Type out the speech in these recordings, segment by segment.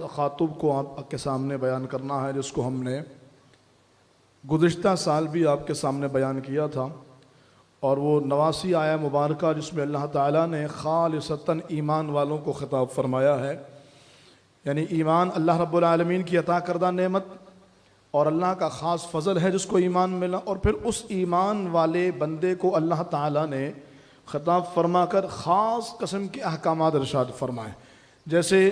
تخاطب کو آپ کے سامنے بیان کرنا ہے، جس کو ہم نے گزشتہ سال بھی آپ کے سامنے بیان کیا تھا، اور وہ 89 آیہ مبارکہ جس میں اللہ تعالیٰ نے خالصتاً ایمان والوں کو خطاب فرمایا ہے، یعنی ایمان اللہ رب العالمین کی عطا کردہ نعمت اور اللہ کا خاص فضل ہے جس کو ایمان ملا، اور پھر اس ایمان والے بندے کو اللہ تعالیٰ نے خطاب فرما کر خاص قسم کے احکامات ارشاد فرمائے، جیسے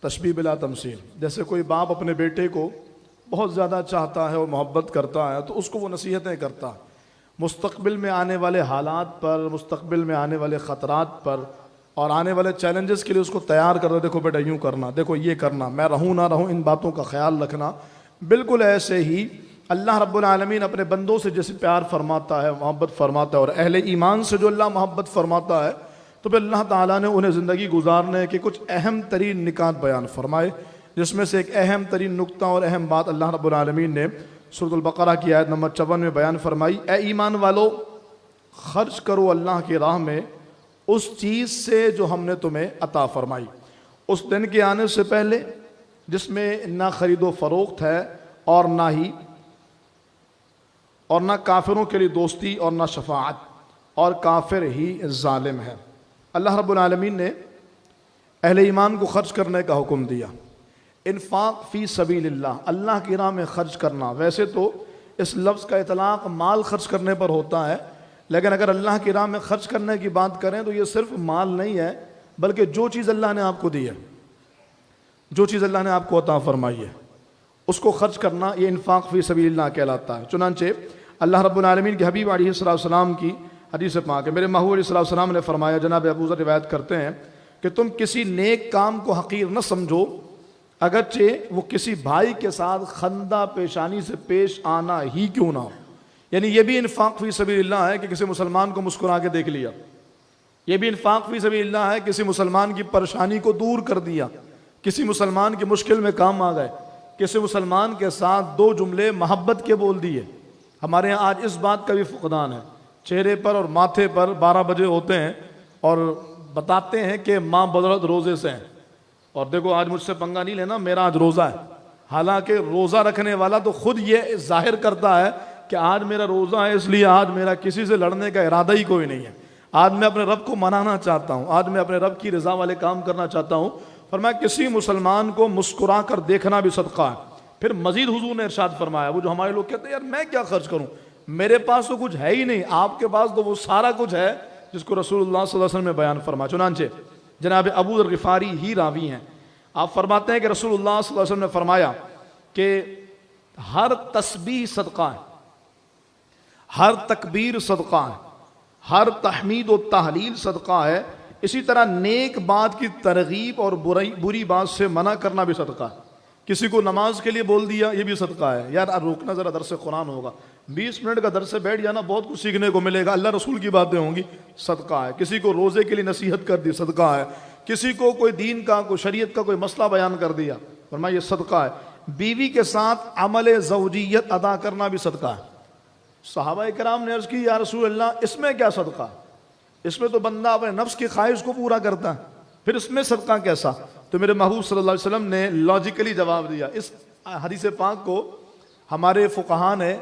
تشبیہ بلا تمثیل، جیسے کوئی باپ اپنے بیٹے کو بہت زیادہ چاہتا ہے اور محبت کرتا ہے تو اس کو وہ نصیحتیں کرتا ہے، مستقبل میں آنے والے حالات پر، مستقبل میں آنے والے خطرات پر اور آنے والے چیلنجز کے لیے اس کو تیار کرتا ہے، دیکھو بیٹا یوں کرنا، دیکھو یہ کرنا، میں رہوں نہ رہوں ان باتوں کا خیال رکھنا۔ بالکل ایسے ہی اللہ رب العالمین اپنے بندوں سے جیسے پیار فرماتا ہے، محبت فرماتا ہے، اور اہل ایمان سے جو اللہ محبت فرماتا ہے تو پھر اللہ تعالیٰ نے انہیں زندگی گزارنے کے کچھ اہم ترین نکات بیان فرمائے، جس میں سے ایک اہم ترین نقطہ اور اہم بات اللہ رب العالمین نے سورۃ البقرہ کی آیت نمبر 54 میں بیان فرمائی، اے ایمان والو خرچ کرو اللہ کی راہ میں اس چیز سے جو ہم نے تمہیں عطا فرمائی، اس دن کے آنے سے پہلے جس میں نہ خرید و فروخت ہے اور نہ کافروں کے لیے دوستی اور نہ شفاعت، اور کافر ہی ظالم ہے۔ اللہ رب العالمین نے اہل ایمان کو خرچ کرنے کا حکم دیا، انفاق فی سبیل اللہ، اللہ کی راہ میں خرچ کرنا۔ ویسے تو اس لفظ کا اطلاق مال خرچ کرنے پر ہوتا ہے، لیکن اگر اللہ کی راہ میں خرچ کرنے کی بات کریں تو یہ صرف مال نہیں ہے، بلکہ جو چیز اللہ نے آپ کو دی ہے، جو چیز اللہ نے آپ کو عطا فرمائی ہے، اس کو خرچ کرنا، یہ انفاق فی سبیل اللہ کہلاتا ہے۔ چنانچہ اللہ رب العالمین کے حبیب علیہ السلام کی حدیث پاک ہے، میرے محبوب علیہ السلام نے فرمایا، جناب ابو ذر روایت کرتے ہیں کہ تم کسی نیک کام کو حقیر نہ سمجھو اگرچہ وہ کسی بھائی کے ساتھ خندہ پیشانی سے پیش آنا ہی کیوں نہ ہو۔ یعنی یہ بھی انفاق فی سبیل اللہ ہے کہ کسی مسلمان کو مسکرا کے دیکھ لیا، یہ بھی انفاق فی سبیل اللہ ہے کسی مسلمان کی پریشانی کو دور کر دیا، کسی مسلمان کی مشکل میں کام آ گئے، کسی مسلمان کے ساتھ دو جملے محبت کے بول دیے۔ ہمارے ہاں آج اس بات کا بھی فقدان ہے، چہرے پر اور ماتھے پر 12 بجے ہوتے ہیں اور بتاتے ہیں کہ ماں بدولت روزے سے ہیں، اور دیکھو آج مجھ سے پنگا نہیں لینا، میرا آج روزہ ہے، حالانکہ روزہ رکھنے والا تو خود یہ ظاہر کرتا ہے کہ آج میرا روزہ ہے، اس لیے آج میرا کسی سے لڑنے کا ارادہ ہی کوئی نہیں ہے، آج میں اپنے رب کو منانا چاہتا ہوں، آج میں اپنے رب کی رضا والے کام کرنا چاہتا ہوں۔ فرمایا کسی مسلمان کو مسکرا کر دیکھنا بھی صدقہ ہے۔ پھر مزید حضور نے ارشاد فرمایا، وہ جو ہمارے لوگ کہتے ہیں یار میں کیا خرچ کروں، میرے پاس تو کچھ ہے ہی نہیں، آپ کے پاس تو وہ سارا کچھ ہے جس کو رسول اللہ صلی اللہ علیہ وسلم نے بیان فرمایا۔ چنانچہ جناب ابو ذر غفاری ہی راوی ہیں، آپ فرماتے ہیں کہ رسول اللہ صلی اللہ علیہ وسلم نے فرمایا کہ ہر تسبیح صدقہ ہے، ہر تکبیر صدقہ ہے، ہر تحمید و تحلیل صدقہ ہے، اسی طرح نیک بات کی ترغیب اور بری بات سے منع کرنا بھی صدقہ ہے۔ کسی کو نماز کے لیے بول دیا، یہ بھی صدقہ ہے، یار روکنا ذرا درس قرآن ہوگا، 20 منٹ کا درس سے بیٹھ جانا، بہت کچھ سیکھنے کو ملے گا، اللہ رسول کی باتیں ہوں گی، صدقہ ہے۔ کسی کو روزے کے لیے نصیحت کر دی، صدقہ ہے۔ کسی کو کوئی دین کا، کوئی شریعت کا کوئی مسئلہ بیان کر دیا، فرمایا یہ صدقہ ہے۔ بیوی کے ساتھ عمل زوجیت ادا کرنا بھی صدقہ ہے۔ صحابہ کرام نے عرض کی یا رسول اللہ اس میں کیا صدقہ ہے، اس میں تو بندہ اپنے نفس کی خواہش کو پورا کرتا ہے، پھر اس میں صدقہ کیسا؟ تو میرے محبوب صلی اللہ علیہ وسلم نے لاجیکلی جواب دیا۔ اس حدیث پاک کو ہمارے فقہاء نے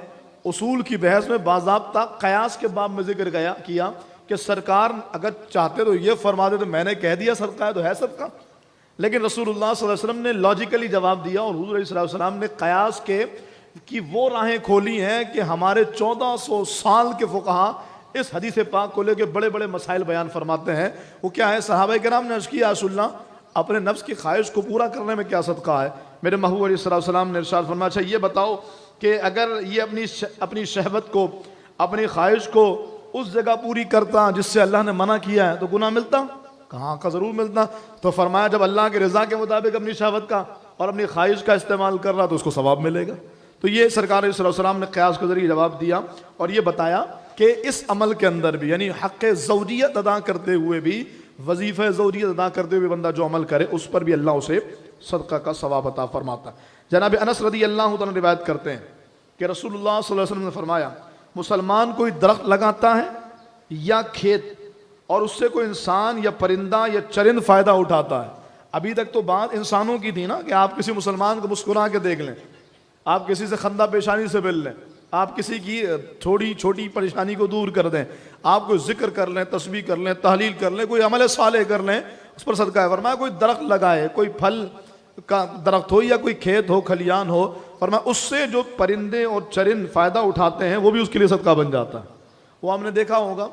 اصول کی بحث میں باضابطہ قیاس کے باب میں ذکر کیا کہ سرکار اگر چاہتے تو یہ فرما دے تو میں نے کہہ دیا صدقہ ہے تو ہے صدقہ، لیکن رسول اللہ صلی اللہ علیہ وسلم نے لاجیکلی جواب دیا، اور حضور علیہ السلام نے قیاس کی وہ راہیں کھولی ہیں کہ ہمارے 1400 سال کے فقہاء اس حدیث پاک کو لے کے بڑے بڑے مسائل بیان فرماتے ہیں۔ وہ کیا ہے؟ صحابہ کرام نے عرض کیا یا رسول اللہ اپنے نفس کی خواہش کو پورا کرنے میں کیا صدقہ ہے؟ میرے محبوب علیہ السلام نے ارشاد فرمایا اچھا یہ بتاؤ کہ اگر یہ اپنی شہوت کو، اپنی خواہش کو اس جگہ پوری کرتا جس سے اللہ نے منع کیا ہے تو گناہ ملتا؟ کہاں کا ضرور ملتا۔ تو فرمایا جب اللہ کے رضا کے مطابق اپنی شہوت کا اور اپنی خواہش کا استعمال کر رہا تو اس کو ثواب ملے گا۔ تو یہ سرکار علیہ السلام نے قیاس کے ذریعے جواب دیا، اور یہ بتایا کہ اس عمل کے اندر بھی، یعنی حق زوجیت ادا کرتے ہوئے بھی، وظیفہ زوجیت ادا کرتے ہوئے بندہ جو عمل کرے اس پر بھی اللہ اسے صدقہ کا ثواب عطا فرماتا ہے۔ جناب انس رضی اللہ تعالیٰ روایت کرتے ہیں کہ رسول اللہ صلی اللہ علیہ وسلم نے فرمایا مسلمان کوئی درخت لگاتا ہے یا کھیت اور اس سے کوئی انسان یا پرندہ یا چرند فائدہ اٹھاتا ہے، ابھی تک تو بات انسانوں کی تھی نا کہ آپ کسی مسلمان کو مسکرا کے دیکھ لیں، آپ کسی سے خندہ پیشانی سے مل لیں، آپ کسی کی چھوٹی چھوٹی پریشانی کو دور کر دیں، آپ کوئی ذکر کر لیں، تسبیح کر لیں، تحلیل کر لیں، کوئی عمل صالح کر لیں، اس پر صدقہ ہے۔ فرمایا کوئی درخت لگائے، کوئی پھل کا درخت ہو یا کوئی کھیت ہو، کھلیان ہو، فرمایا اس سے جو پرندے اور چرند فائدہ اٹھاتے ہیں وہ بھی اس کے لیے صدقہ بن جاتا ہے۔ وہ ہم نے دیکھا ہوگا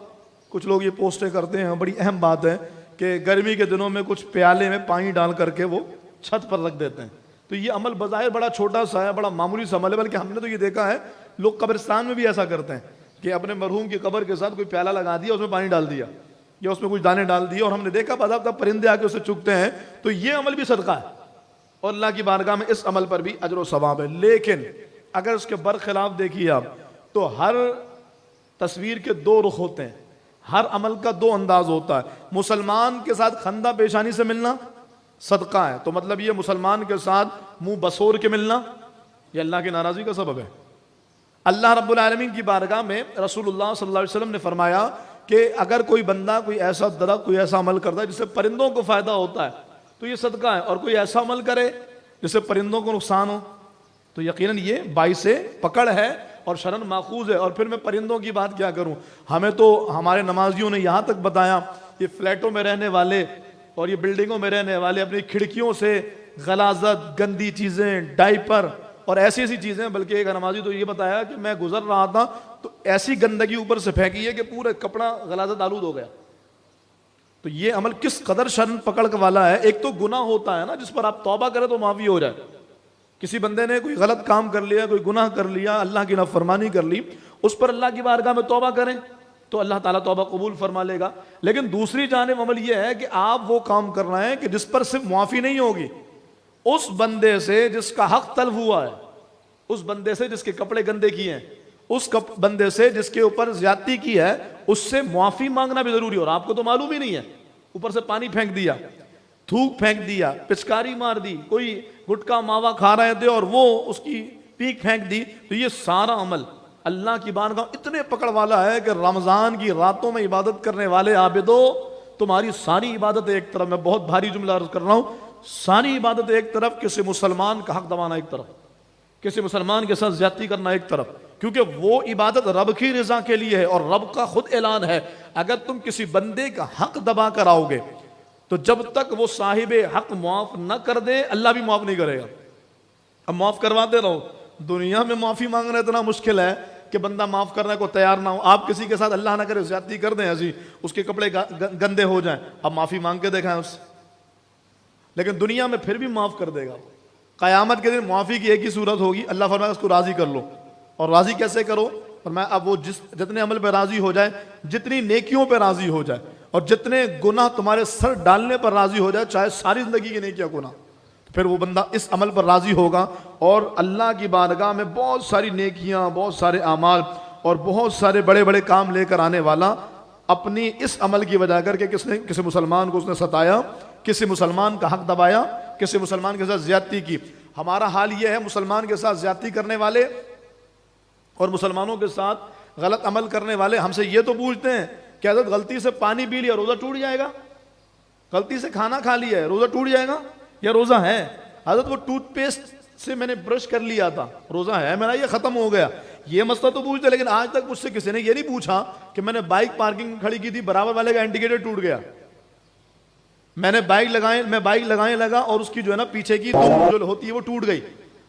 کچھ لوگ یہ پوسٹیں کرتے ہیں، بڑی اہم بات ہے کہ گرمی کے دنوں میں کچھ پیالے میں پانی ڈال کر کے وہ چھت پر رکھ دیتے ہیں۔ تو یہ عمل بظاہر بڑا چھوٹا سا ہے، بڑا معمولی سا عمل ہے، بلکہ ہم نے تو یہ دیکھا ہے لوگ قبرستان میں بھی ایسا کرتے ہیں کہ اپنے مرحوم کی قبر کے ساتھ کوئی پیالہ لگا دیا، اس میں پانی ڈال دیا یا اس میں کچھ دانے ڈال دیے، اور ہم نے دیکھا باضابطہ پرندے آ کے اسے چگتے ہیں۔ تو یہ عمل بھی صدقہ ہے اور اللہ کی بارگاہ میں اس عمل پر بھی اجر و ثواب ہے۔ لیکن اگر اس کے برخلاف دیکھیے آپ، تو ہر تصویر کے دو رخ ہوتے ہیں، ہر عمل کا دو انداز ہوتا ہے۔ مسلمان کے ساتھ خندہ پیشانی سے ملنا صدقہ ہے، تو مطلب یہ مسلمان کے ساتھ منہ بسور کے ملنا یہ اللہ کی ناراضی کا سبب ہے۔ اللہ رب العالمین کی بارگاہ میں رسول اللہ صلی اللہ علیہ وسلم نے فرمایا کہ اگر کوئی بندہ کوئی ایسا درخت، کوئی ایسا عمل کرتا ہے جس سے پرندوں کو فائدہ ہوتا ہے تو یہ صدقہ ہے، اور کوئی ایسا عمل کرے جس سے پرندوں کو نقصان ہو تو یقیناً یہ باعث پکڑ ہے اور شرعاً ماخوذ ہے۔ اور پھر میں پرندوں کی بات کیا کروں، ہمیں تو ہمارے نمازیوں نے یہاں تک بتایا یہ فلیٹوں میں رہنے والے اور یہ بلڈنگوں میں رہنے والے اپنی کھڑکیوں سے غلاظت، گندی چیزیں، ڈائپر اور ایسی ایسی چیزیں، بلکہ ایک نمازی تو یہ بتایا کہ میں گزر رہا تھا تو ایسی گندگی اوپر سے پھینکی ہے کہ پورا کپڑا غلاظت آلود ہو گیا۔ تو یہ عمل کس قدر شرم پکڑ والا ہے۔ ایک تو گناہ ہوتا ہے نا جس پر آپ توبہ کریں تو معافی ہو جائے، کسی بندے نے کوئی غلط کام کر لیا، کوئی گناہ کر لیا، اللہ کی نافرمانی کر لی، اس پر اللہ کی بارگاہ میں توبہ کریں تو اللہ تعالیٰ توبہ قبول فرما لے گا۔ لیکن دوسری جانب عمل یہ ہے کہ آپ وہ کام کر رہے ہیں کہ جس پر صرف معافی نہیں ہوگی، اس بندے سے جس کا حق طلب ہوا ہے، اس بندے سے جس کے کپڑے گندے کیے ہیں، اس بندے سے جس کے اوپر زیادتی کی ہے، اس سے معافی مانگنا بھی ضروری ہے۔ اور آپ کو تو معلوم ہی نہیں ہے، اوپر سے پانی پھینک دیا، تھوک پھینک دیا، پچکاری مار دی، کوئی گٹکا ماوا کھا رہے تھے اور وہ اس کی پیک پھینک دی، تو یہ سارا عمل اللہ کی بارگاہ اتنے پکڑ والا ہے کہ رمضان کی راتوں میں عبادت کرنے والے عابدو، تمہاری ساری عبادت ایک طرف، میں بہت بھاری جملہ عرض کر رہا ہوں، ساری عبادت ایک طرف، کسی مسلمان کا حق دبانا ایک طرف، کسی مسلمان کے ساتھ زیادتی کرنا ایک طرف، کیونکہ وہ عبادت رب کی رضا کے لیے ہے اور رب کا خود اعلان ہے اگر تم کسی بندے کا حق دبا کر آؤ گے تو جب تک وہ صاحب حق معاف نہ کر دے اللہ بھی معاف نہیں کرے گا۔ اب معاف کرواتے رہو، دنیا میں معافی مانگنا اتنا مشکل ہے کہ بندہ معاف کرنے کو تیار نہ ہو۔ آپ کسی کے ساتھ اللہ نہ کرے زیادتی کر دیں، ایسی اس کے کپڑے گندے ہو جائیں، اب معافی مانگ کے دیکھیں اس سے، لیکن دنیا میں پھر بھی معاف کر دے گا۔ قیامت کے دن معافی کی ایک ہی صورت ہوگی، اللہ فرمائے اس کو راضی کر لو، اور راضی کیسے کرو؟ فرمایا اب وہ جتنے عمل پہ راضی ہو جائے، جتنی نیکیوں پہ راضی ہو جائے، اور جتنے گناہ تمہارے سر ڈالنے پر راضی ہو جائے، چاہے ساری زندگی کی نیکیاں گناہ، پھر وہ بندہ اس عمل پر راضی ہوگا اور اللہ کی بارگاہ میں بہت ساری نیکیاں، بہت سارے اعمال اور بہت سارے بڑے بڑے کام لے کر آنے والا، اپنی اس عمل کی وجہ کر کے کسی مسلمان کو اس نے ستایا، کسی مسلمان کا حق دبایا، کسی مسلمان کے ساتھ زیادتی کی۔ ہمارا حال یہ ہے، مسلمان کے ساتھ زیادتی کرنے والے اور مسلمانوں کے ساتھ غلط عمل کرنے والے ہم سے یہ تو پوچھتے ہیں کہ حضرت غلطی سے پانی پی لیا روزہ ٹوٹ جائے گا، غلطی سے کھانا کھا لیا ہے روزہ ٹوٹ جائے گا یا روزہ ہے؟ حضرت وہ ٹوتھ پیسٹ سے میں نے برش کر لیا تھا، روزہ ہے میرا، یہ ختم ہو گیا، یہ مسئلہ تو پوچھتے، لیکن آج تک مجھ سے کسی نے یہ نہیں پوچھا کہ میں نے بائک پارکنگ کھڑی کی تھی، برابر والے کا انڈیکیٹر ٹوٹ گیا، میں بائک لگانے لگا اور اس کی جو ہے نا پیچھے کی جو ہوتی ہے وہ ٹوٹ گئی،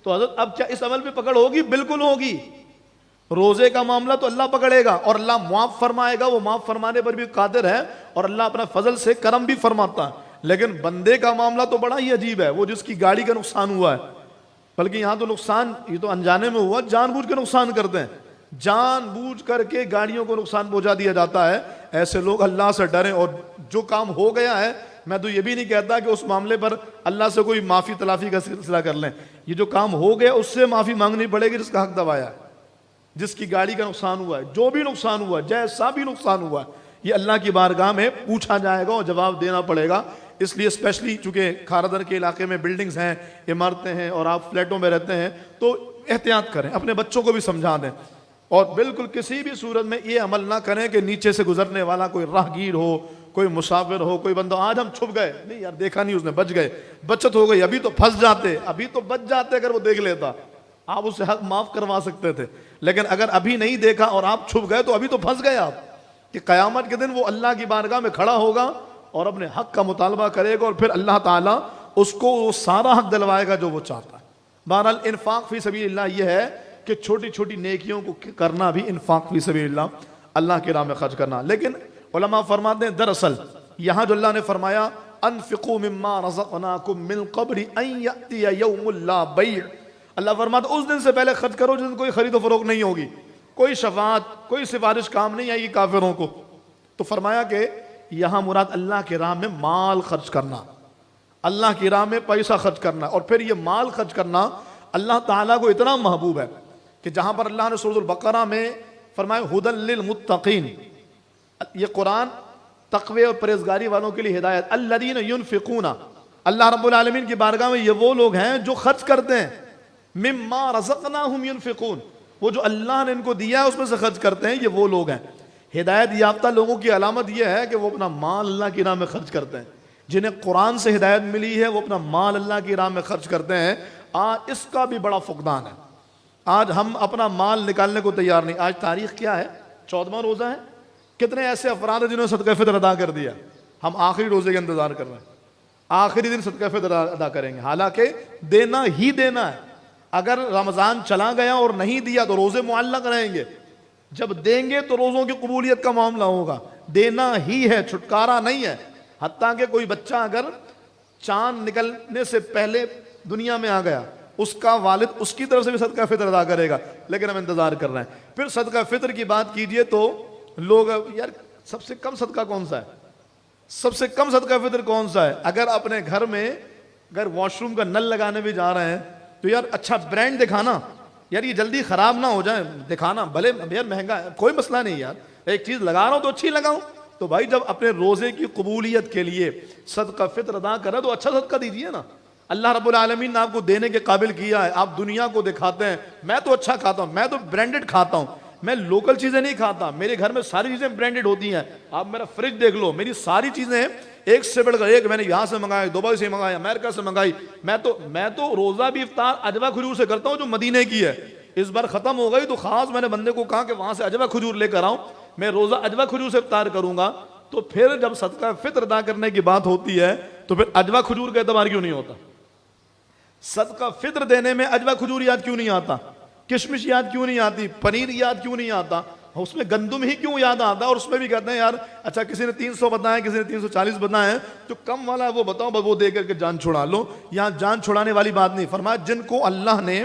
تو حضرت اب کیا اس عمل پہ پکڑ ہوگی؟ بالکل ہوگی۔ روزے کا معاملہ تو اللہ پکڑے گا اور اللہ معاف فرمائے گا، وہ معاف فرمانے پر بھی قادر ہے اور اللہ اپنا فضل سے کرم بھی فرماتا ہے، لیکن بندے کا معاملہ تو بڑا ہی عجیب ہے، وہ جس کی گاڑی کا نقصان ہوا ہے، بلکہ یہاں تو نقصان یہ تو انجانے میں ہوا، جان بوجھ کے نقصان کرتے ہیں، جان بوجھ کر کے گاڑیوں کو نقصان پہنچا دیا جاتا ہے۔ ایسے لوگ اللہ سے ڈریں، اور جو کام ہو گیا ہے میں تو یہ بھی نہیں کہتا کہ اس معاملے پر اللہ سے کوئی معافی تلافی کا سلسلہ کر لیں، یہ جو کام ہو گیا اس سے معافی مانگنی پڑے گی، جس کا حق دبایا ہے، جس کی گاڑی کا نقصان ہوا ہے، جو بھی نقصان ہوا ہے، جیسا بھی نقصان ہوا ہے، یہ اللہ کی بارگاہ میں پوچھا جائے گا اور جواب دینا پڑے گا۔ اس لیے اسپیشلی چونکہ کھارادر کے علاقے میں بلڈنگز ہیں، عمارتیں ہیں اور آپ فلیٹوں میں رہتے ہیں تو احتیاط کریں، اپنے بچوں کو بھی سمجھا دیں، اور بالکل کسی بھی صورت میں یہ عمل نہ کریں کہ نیچے سے گزرنے والا کوئی راہگیر ہو، کوئی مسافر ہو, کوئی بندہ آج ہم چھپ گئے, نہیں یار دیکھا نہیں اس نے, بچ گئے, بچت ہو گئی, ابھی تو پھنس جاتے, ابھی تو بچ جاتے اگر وہ دیکھ لیتا, آپ اسے حق معاف کروا سکتے تھے. لیکن اگر ابھی نہیں دیکھا اور آپ چھپ گئے تو ابھی تو پھنس گئے آپ, کہ قیامت کے دن وہ اللہ کی بارگاہ میں کھڑا ہوگا اور اپنے حق کا مطالبہ کرے گا, اور پھر اللہ تعالیٰ اس کو وہ سارا حق دلوائے گا جو وہ چاہتا ہے. بہرحال انفاق فی سبیل اللہ یہ ہے کہ چھوٹی چھوٹی نیکیوں کو کرنا بھی انفاق فی سبیل اللہ, اللہ کی راہ میں خرچ کرنا. لیکن علماء فرماتے ہیں دراصل یہاں جو اللہ نے فرمایا انفقوا مما رزقناکم من قبل ان یأتی یوم لا بیع, اللہ فرماتا اس دن سے پہلے خرچ کرو جس دن کوئی خرید و فروخت نہیں ہوگی, کوئی شفاعت, کوئی سفارش کام نہیں آئے گی کافروں کو. تو فرمایا کہ یہاں مراد اللہ کی راہ میں مال خرچ کرنا, اللہ کی راہ میں پیسہ خرچ کرنا. اور پھر یہ مال خرچ کرنا اللہ تعالیٰ کو اتنا محبوب ہے کہ جہاں پر اللہ نے سورۃ البقرہ میں فرمایا ھدی للمتقین, یہ قرآن تقوی اور پرہیزگاری والوں کے لیے ہدایت. الذین ینفقون, اللہ رب العالمین کی بارگاہ میں یہ وہ لوگ ہیں جو خرچ کرتے ہیں, مما رزقناہم ینفقون, وہ جو اللہ نے ان کو دیا ہے اس میں سے خرچ کرتے ہیں, یہ وہ لوگ ہیں. ہدایت یافتہ لوگوں کی علامت یہ ہے کہ وہ اپنا مال اللہ کی راہ میں خرچ کرتے ہیں. جنہیں قرآن سے ہدایت ملی ہے وہ اپنا مال اللہ کی راہ میں خرچ کرتے ہیں. آج اس کا بھی بڑا فقدان ہے, آج ہم اپنا مال نکالنے کو تیار نہیں. آج تاریخ کیا ہے, 14واں روزہ ہے. کتنے ایسے افراد ہیں جنہوں نے صدقہ فطر ادا کر دیا, ہم آخری روزے کے انتظار کر رہے ہیں, آخری دن صدقہ فطر ادا کریں گے, حالانکہ دینا ہی دینا ہے. اگر رمضان چلا گیا اور نہیں دیا تو روزے معلق رہیں گے, جب دیں گے تو روزوں کی قبولیت کا معاملہ ہوگا. دینا ہی ہے, چھٹکارا نہیں ہے. حتیٰ کہ کوئی بچہ اگر چاند نکلنے سے پہلے دنیا میں آ گیا, اس کا والد اس کی طرف سے بھی صدقہ فطر ادا کرے گا, لیکن ہم انتظار کر رہے ہیں. پھر صدقہ فطر کی بات کیجئے تو لوگ یار سب سے کم صدقہ کون سا ہے, سب سے کم صدقہ فطر کون سا ہے. اگر اپنے گھر میں اگر واش روم کا نل لگانے بھی جا رہے ہیں تو یار اچھا برانڈ دکھانا, یار یہ جلدی خراب نہ ہو جائے, دکھانا بھلے یار مہنگا ہے, کوئی مسئلہ نہیں یار, ایک چیز لگا رہا ہوں تو اچھی لگاؤں. تو بھائی جب اپنے روزے کی قبولیت کے لیے صدقہ فطر ادا کریں تو اچھا صدقہ دیجیے نا. اللہ رب العالمین نے آپ کو دینے کے قابل کیا ہے, آپ دنیا کو دکھاتے ہیں میں تو اچھا کھاتا ہوں, میں تو برانڈڈ کھاتا ہوں, میں لوکل چیزیں نہیں کھاتا, میرے گھر میں ساری چیزیں برانڈڈ ہوتی ہیں. آپ میرا فریج دیکھ لو, میری ساری چیزیں ایک سے بڑھ کر ایک, میں نے یہاں سے منگائی, دبئی سے منگائی, امریکہ سے منگائی. میں تو روزہ بھی افطار عجوہ کھجور سے کرتا ہوں جو مدینے کی ہے. اس بار ختم ہو گئی تو خاص میں نے بندے کو کہا کہ وہاں سے عجوہ کھجور لے کر آؤں, میں روزہ عجوہ کھجور سے افطار کروں گا. تو پھر جب صدقہ فطر ادا کرنے کی بات ہوتی ہے تو پھر عجوہ کھجور کا اعتبار کیوں نہیں ہوتا, صدقہ فطر دینے میں عجوہ کھجور یاد کیوں نہیں آتا, کشمش یاد کیوں نہیں آتی, پنیر یاد کیوں نہیں آتا, اس میں گندم ہی کیوں یاد آتا. اور اس میں بھی کہتے ہیں یار اچھا کسی نے 300 بتائے, کسی نے 340 بتائے, تو کم والا وہ بتاؤ, بس وہ دے کر کے جان چھڑا لو. یہاں جان چھڑانے والی بات نہیں. فرمایا جن کو اللہ نے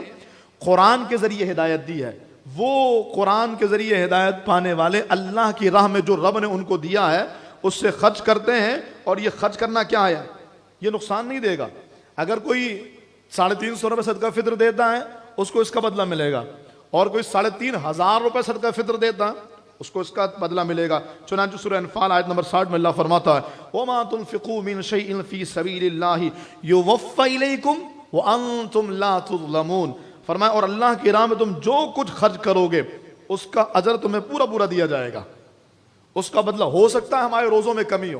قرآن کے ذریعے ہدایت دی ہے, وہ قرآن کے ذریعے ہدایت پانے والے اللہ کی راہ میں جو رب نے ان کو دیا ہے اس سے خرچ کرتے ہیں. اور یہ خرچ کرنا کیا ہے, یہ نقصان نہیں دے گا. اگر کوئی 350 روپے صدقہ فطر دیتا ہے اس کو اس کا بدلہ ملے گا, اور کوئی 3500 روپے صدقہ فطر دیتا ہے اس کو اس کا بدلہ ملے گا. چنانچہ سورہ انفال آیت نمبر 60 میں اللہ فرماتا ہے وَمَا تُنْفِقُوا مِنْ شَيْءٍ فِي سَبِيلِ اللَّهِ يُوَفَّ إِلَيْكُمْ وَأَنْتُمْ لَا تُظْلَمُونَ. فرمایا اور اللہ کی راہ میں تم جو کچھ خرچ کرو گے اس کا اجر تمہیں پورا پورا دیا جائے گا, اس کا بدلہ. ہو سکتا ہے ہمارے روزوں میں کمی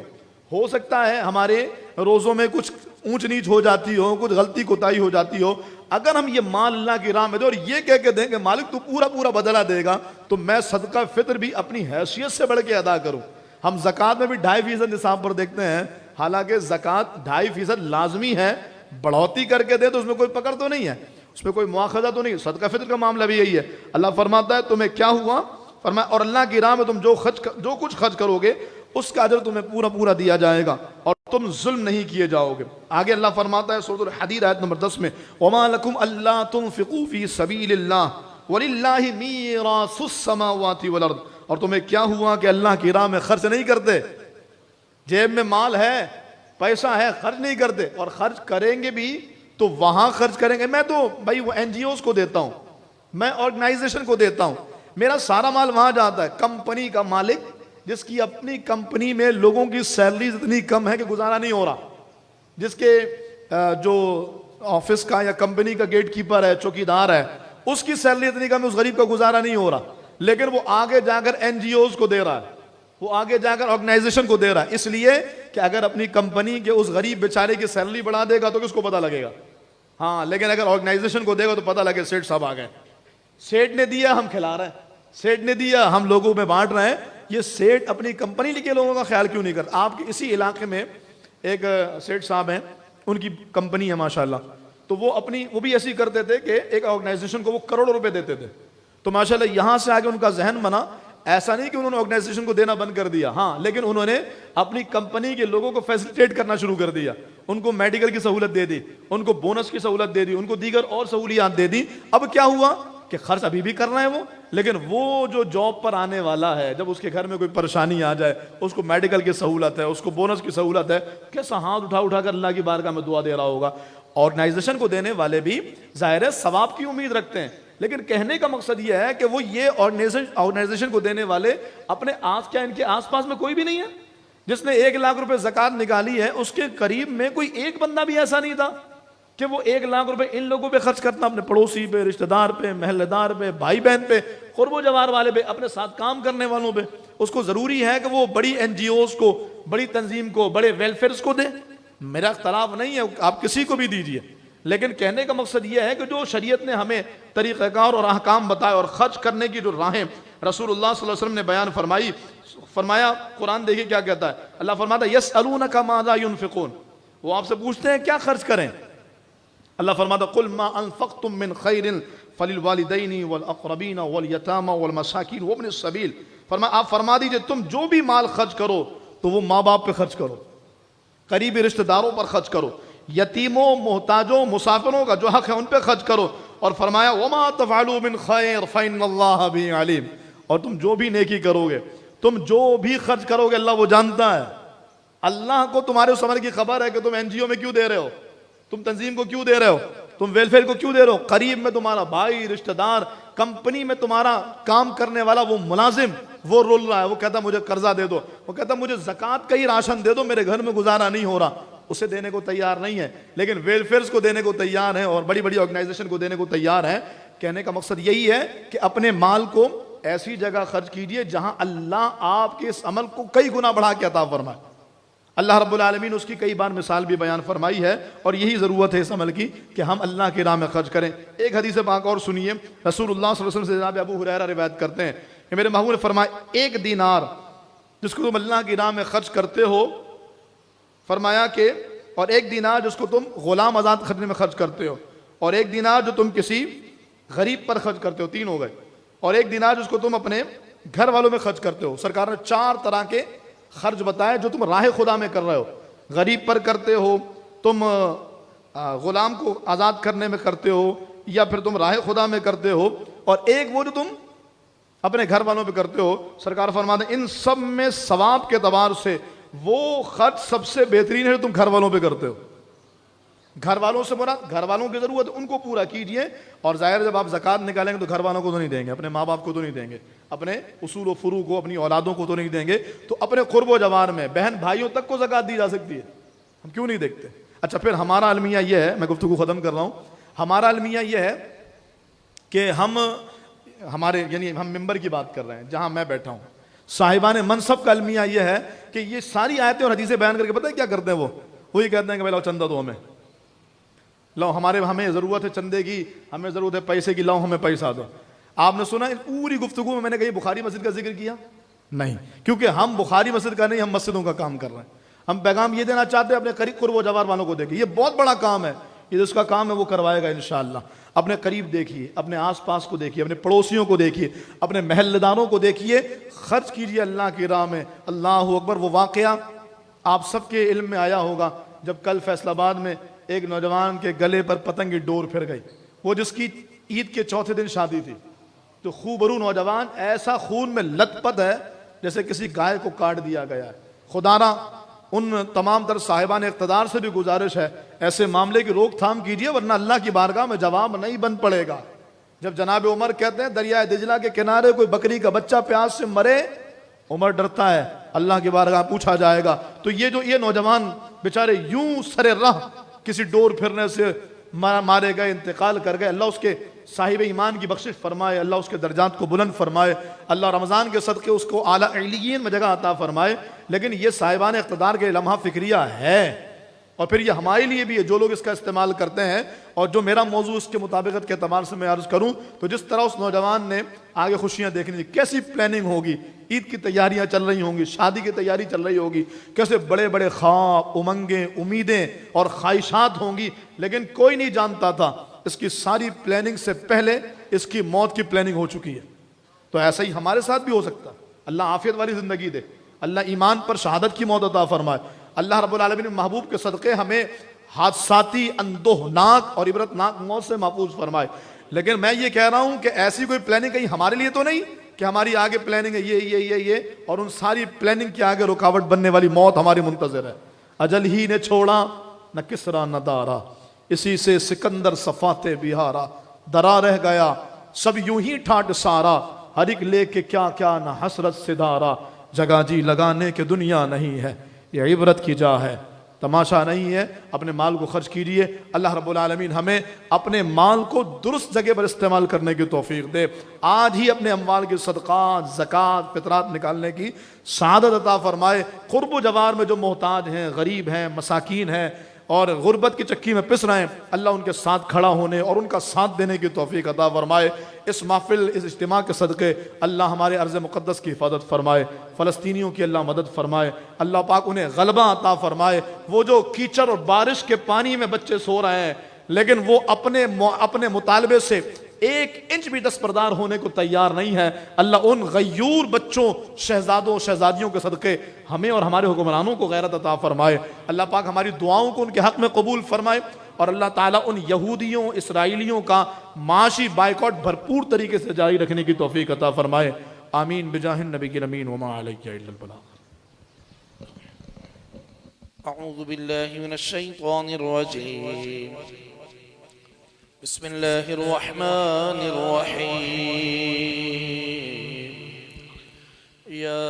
ہو سکتا ہے ہمارے روزوں میں کچھ اونچ نیچ ہو جاتی ہو, کچھ غلطی کوتاہی ہو جاتی ہو. اگر ہم یہ مال اللہ کی راہ میں دیں اور یہ کہہ کے دیں کہ مالک تو پورا پورا بدلہ دے گا, تو میں صدقہ فطر بھی اپنی حیثیت سے بڑھ کے ادا کروں. ہم زکوٰۃ میں بھی 2.5% نصاب پر دیکھتے ہیں, حالانکہ زکوٰۃ 2.5% لازمی ہے, بڑھوتی کر کے دے تو اس میں کوئی پکڑ تو نہیں ہے, اس میں کوئی مواخذہ تو نہیں. صدقہ فطر کا معاملہ بھی یہی ہے. اللہ فرماتا ہے تمہیں کیا ہوا, فرمایا اور اللہ کی راہ میں تم جو کچھ خرچ کرو گے اس کا اجر تمہیں پورا پورا دیا جائے گا اور تم ظلم نہیں کیے جاؤ گے. آگے اللہ فرماتا ہے سورۃ الحدید آیت نمبر 10 میں وَمَا لَكُمْ أَلَّا تُنْفِقُوا فِي سَبِيلِ اللَّهِ وَلِلَّهِ مِيرَاثُ السَّمَاوَاتِ وَالْأَرْضِ. اور تمہیں کیا ہوا کہ اللہ کی راہ میں خرچ نہیں کرتے, جیب میں مال ہے, پیسہ ہے, خرچ نہیں کرتے, اور خرچ کریں گے بھی تو وہاں خرچ کریں گے. میں تو بھائی وہ NGOs کو دیتا ہوں, میں آرگنائزیشن کو دیتا ہوں, میرا سارا مال وہاں جاتا ہے. کمپنی کا مالک جس کی اپنی کمپنی میں لوگوں کی سیلریز اتنی کم ہے کہ گزارا نہیں ہو رہا, جس کے جو آفس کا یا کمپنی کا گیٹ کیپر ہے, چوکیدار ہے, اس کی سیلری اتنی کم ہے, اس غریب کا گزارا نہیں ہو رہا, لیکن وہ آگے جا کر NGOs کو دے رہا ہے, وہ آگے جا کر آرگنائزیشن کو دے رہا ہے، اس لیے کہ اگر اپنی کمپنی کے اس غریب بیچارے کی سیلری بڑھا دے گا تو کس کو پتہ لگے گا؟ ہاں، لیکن اگر آرگنائزیشن کو دے گا تو پتہ لگے سیٹھ صاحب آ گئے، سیٹھ نے دیا ہم کھلا رہے ہیں، سیٹھ نے دیا ہم لوگوں میں بانٹ رہے ہیں۔ یہ سیٹھ اپنی کمپنی کے لوگوں کا خیال کیوں نہیں کرتا؟ آپ کے اسی علاقے میں ایک سیٹھ صاحب ہیں، ان کی کمپنی ہے ماشاءاللہ، تو وہ بھی ایسی کرتے تھے کہ ایک آرگنائزیشن کو وہ کروڑوں روپے دیتے تھے، تو ماشاءاللہ یہاں سے آگے ان کا ذہن بنا، ایسا نہیں کہ انہوں نے آرگنائزیشن کو دینا بند کر دیا، ہاں، لیکن انہوں نے اپنی کمپنی کے لوگوں کو فیسیلیٹیٹ کرنا شروع کر دیا، ان کو میڈیکل کی سہولت دے دی، ان کو بونس کی سہولت دے دی، ان کو دیگر اور سہولیات دے دی۔ اب کیا ہوا کہ خرچ ابھی بھی کر رہے ہیں وہ، لیکن وہ جو جاب پر آنے والا ہے، جب اس کے گھر میں کوئی پریشانی آ جائے، اس کو میڈیکل کی سہولت ہے، اس کو بونس کی سہولت ہے، کیسا ہاتھ اٹھا اٹھا کر اللہ کی بارگاہ میں دعا دے رہا ہوگا۔ آرگنائزیشن کو دینے والے بھی ظاہر ہے ثواب کی امید رکھتے ہیں، لیکن کہنے کا مقصد یہ ہے کہ وہ یہ آرگنائزیشن کو دینے والے اپنے ان کے آس پاس میں کوئی بھی نہیں ہے؟ جس نے 1 لاکھ روپے زکوٰۃ نکالی ہے، اس کے قریب میں کوئی ایک بندہ بھی ایسا نہیں تھا کہ وہ 1 لاکھ روپے ان لوگوں پہ خرچ کرتا، اپنے پڑوسی پہ، رشتہ دار پہ، محلے دار پہ، بھائی بہن پہ، قرب و جوار والے پہ، اپنے ساتھ کام کرنے والوں پہ۔ اس کو ضروری ہے کہ وہ بڑی NGOs کو، بڑی تنظیم کو، بڑے ویلفیئرز کو دے۔ میرا اختلاف نہیں ہے، آپ کسی کو بھی دیجئے، لیکن کہنے کا مقصد یہ ہے کہ جو شریعت نے ہمیں طریقہ کار اور احکام بتائے اور خرچ کرنے کی جو راہیں رسول اللہ صلی اللہ علیہ وسلم نے بیان فرمایا، قرآن دیکھیے کیا کہتا ہے، اللہ فرماتا ہے یسألونک ماذا ينفقون، وہ آپ سے پوچھتے ہیں کیا خرچ کریں، اللہ فرماتا قل ما انفقتم من خیر فللوالدین والاقربین والیتامى والمساکین وابن السبیل، آپ فرما دیجئے تم جو بھی مال خرچ کرو تو وہ ماں باپ پہ خرچ کرو، قریبی رشتہ داروں پر خرچ کرو، یتیموں، محتاجوں، مسافروں کا جو حق ہے ان پہ خرچ کرو، اور فرمایا وما تفعلوا من خیر فإن اللہ بہ علیم، اور تم جو بھی نیکی کرو گے، تم جو بھی خرچ کرو گے اللہ وہ جانتا ہے۔ اللہ کو تمہارے اس عمل کی خبر ہے کہ تم NGO میں کیوں دے رہے ہو، تم تنظیم کو کیوں دے رہے ہو، تم ویلفیئر کو کیوں دے رہے ہو، قریب میں تمہارا بھائی، رشتہ دار، کمپنی میں تمہارا کام کرنے والا وہ ملازم، وہ رول رہا ہے، وہ کہتا مجھے قرضہ دے دو، وہ کہتا مجھے زکوٰۃ کا ہی راشن دے دو، میرے گھر میں گزارا نہیں ہو رہا، اسے دینے کو تیار نہیں ہے، لیکن ویلفیئرز کو دینے کو تیار ہیں اور بڑی بڑی آرگنائزیشن کو دینے کو تیار ہیں۔ کہنے کا مقصد یہی ہے کہ اپنے مال کو ایسی جگہ خرچ کیجئے جہاں اللہ آپ کے اس عمل کو کئی گنا بڑھا کے عطا فرمائے۔ اللہ رب العالمین اس کی کئی بار مثال بھی بیان فرمائی ہے، اور یہی ضرورت ہے اس عمل کی کہ ہم اللہ کی راہ میں خرچ کریں۔ ایک حدیث پاک اور سنیے، رسول اللہ صلی اللہ علیہ وسلم سے جناب ابو ہریرہ روایت کرتے ہیں کہ میرے محبوب نے فرمایا 1 دینار جس کو تم اللہ کی راہ میں خرچ کرتے ہو، فرمایا کہ اور 1 دینار جس کو تم غلام آزاد کرنے میں خرچ کرتے ہو، اور 1 دینار جو تم کسی غریب پر خرچ کرتے ہو، 3 ہو گئے، اور 1 دینار جس کو تم اپنے گھر والوں میں خرچ کرتے ہو۔ سرکار نے 4 طرح کے خرچ بتائے جو تم راہ خدا میں کر رہے ہو، غریب پر کرتے ہو، تم غلام کو آزاد کرنے میں کرتے ہو، یا پھر تم راہ خدا میں کرتے ہو، اور ایک وہ جو تم اپنے گھر والوں پہ کرتے ہو۔ سرکار فرماتے ہیں ان سب میں ثواب کے اعتبار سے وہ خرچ سب سے بہترین ہے جو تم گھر والوں پہ کرتے ہو۔ گھر والوں سے مراد گھر والوں کی ضرورت ان کو پورا کیجئے، اور ظاہر جب آپ زکوٰۃ نکالیں گے تو گھر والوں کو تو نہیں دیں گے، اپنے ماں باپ کو تو نہیں دیں گے، اپنے اصول و فروع کو، اپنی اولادوں کو تو نہیں دیں گے، تو اپنے قرب و جوار میں بہن بھائیوں تک کو زکوٰۃ دی جا سکتی ہے، ہم کیوں نہیں دیکھتے؟ اچھا، پھر ہمارا المیہ یہ ہے، میں گفتگو ختم کر رہا ہوں، ہمارا المیہ یہ ہے کہ ہمارے یعنی ہم ممبر کی بات کر رہے ہیں جہاں میں بیٹھا ہوں، صاحبان منصب کا المیہ یہ ہے کہ یہ ساری آیتیں اور حدیثیں بیان کر کے پتہ ہے کیا کرتے ہیں، وہی کہتے ہیں کہ بھائی لاؤ چندہ دو، ہمیں ضرورت ہے چندے کی، ہمیں ضرورت ہے پیسے کی، لاؤ ہمیں پیسہ دو۔ آپ نے سنا پوری گفتگو میں نے کہیں بخاری مسجد کا ذکر کیا؟ نہیں، کیونکہ ہم بخاری مسجد کا نہیں، ہم مسجدوں کا کام کر رہے ہیں۔ ہم پیغام یہ دینا چاہتے ہیں اپنے قریب قرب و جوار والوں کو دیکھیے، یہ بہت بڑا کام ہے، یہ جس کا کام ہے وہ کروائے گا انشاءاللہ۔ اپنے قریب دیکھیے، اپنے آس پاس کو دیکھیے، اپنے پڑوسیوں کو دیکھیے، اپنے محلے داروں کو دیکھیے، خرچ کیجیے اللہ کی راہ میں۔ اللہ اکبر۔ وہ واقعہ آپ سب کے علم میں آیا ہوگا جب کل فیصل آباد میں ایک نوجوان کے گلے پر پتنگ کی ڈور پھر گئی، وہ جس کی عید کے چوتھے دن شادی تھی، تو خوبرو نوجوان ایسا خون میں لت پت ہے جیسے کسی گائے کو کاٹ دیا گیا ہے۔ خدا نہ ان تمام تر صاحبان اقتدار سے بھی گزارش ہے ایسے معاملے کی روک تھام کیجئے، ورنہ اللہ کی بارگاہ میں جواب نہیں بن پڑے گا۔ جب جناب عمر کہتے ہیں دریائے دجلہ کے کنارے کوئی بکری کا بچہ پیاس سے مرے، عمر ڈرتا ہے اللہ کی بارگاہ پوچھا جائے گا۔ تو یہ نوجوان بیچارے یوں سرے راہ کسی ڈور پھرنے سے مارے گئے، انتقال کر گئے، اللہ اس کے صاحب ایمان کی بخشش فرمائے، اللہ اس کے درجات کو بلند فرمائے، اللہ رمضان کے صدقے اس کو اعلیٰ علیین میں جگہ عطا فرمائے۔ لیکن یہ صاحبان اقتدار کے لمحہ فکریہ ہے، اور پھر یہ ہمارے لیے بھی ہے جو لوگ اس کا استعمال کرتے ہیں۔ اور جو میرا موضوع اس کے مطابقت کے اعتبار سے میں عرض کروں تو جس طرح اس نوجوان نے آگے خوشیاں دیکھنی تھی، کیسی پلاننگ ہوگی، عید کی تیاریاں چل رہی ہوں گی، شادی کی تیاری چل رہی ہوگی، کیسے بڑے بڑے خواب، امنگیں، امیدیں اور خواہشات ہوں گی، لیکن کوئی نہیں جانتا تھا اس کی ساری پلاننگ سے پہلے اس کی موت کی پلاننگ ہو چکی ہے۔ تو ایسا ہی ہمارے ساتھ بھی ہو سکتا ہے۔ اللہ عافیت والی زندگی دے، اللہ ایمان پر شہادت کی موت عطا فرمائے، اللہ رب العالمین محبوب کے صدقے ہمیں حادثاتی، اندوہناک اور عبرتناک موت سے محفوظ فرمائے۔ لیکن میں یہ کہہ رہا ہوں کہ ایسی کوئی پلاننگ کہیں ہمارے لیے تو نہیں کہ ہماری آگے پلاننگ ہے یہ اور ان ساری پلاننگ کے آگے رکاوٹ بننے والی موت ہماری منتظر ہے۔ اجل ہی نے چھوڑا نہ کسرا نہ دارا، اسی سے سکندر صفات بہارا، درا رہ گیا سب یوں ہی ٹھاٹ سارا، ہر ایک لے کے کیا کیا نہ حسرت سے دارا، جگہ جی لگانے کے دنیا نہیں ہے، یہ عبرت کی جا ہے، تماشا نہیں ہے۔ اپنے مال کو خرچ کیجیے، اللہ رب العالمین ہمیں اپنے مال کو درست جگہ پر استعمال کرنے کی توفیق دے۔ آج ہی اپنے اموال کی صدقات، زکوٰۃ، فطرات نکالنے کی سعادت عطا فرمائے۔ قرب و جوار میں جو محتاج ہیں، غریب ہیں، مساکین ہیں اور غربت کی چکی میں پس رہے ہیں، اللہ ان کے ساتھ کھڑا ہونے اور ان کا ساتھ دینے کی توفیق عطا فرمائے۔ اس محفل، اس اجتماع کے صدقے اللہ ہمارے ارض مقدس کی حفاظت فرمائے، فلسطینیوں کی اللہ مدد فرمائے، اللہ پاک انہیں غلبہ عطا فرمائے۔ وہ جو کیچڑ اور بارش کے پانی میں بچے سو رہے ہیں لیکن وہ اپنے مطالبے سے 1 انچ بھی دستبردار ہونے کو تیار نہیں ہے، اللہ ان غیور بچوں، شہزادوں، شہزادیوں کے صدقے ہمیں اور ہمارے حکمرانوں کو غیرت عطا فرمائے۔ اللہ پاک ہماری دعاؤں کو ان کے حق میں قبول فرمائے، اور اللہ تعالیٰ ان یہودیوں، اسرائیلیوں کا معاشی بائیکاٹ بھرپور طریقے سے جاری رکھنے کی توفیق عطا فرمائے۔ آمین بجاہ النبی الامین وما علیہ الا البلاغ۔ اعوذ باللہ من الشیطان الرجیم، بسم اللہ الرحمن الرحیم، یا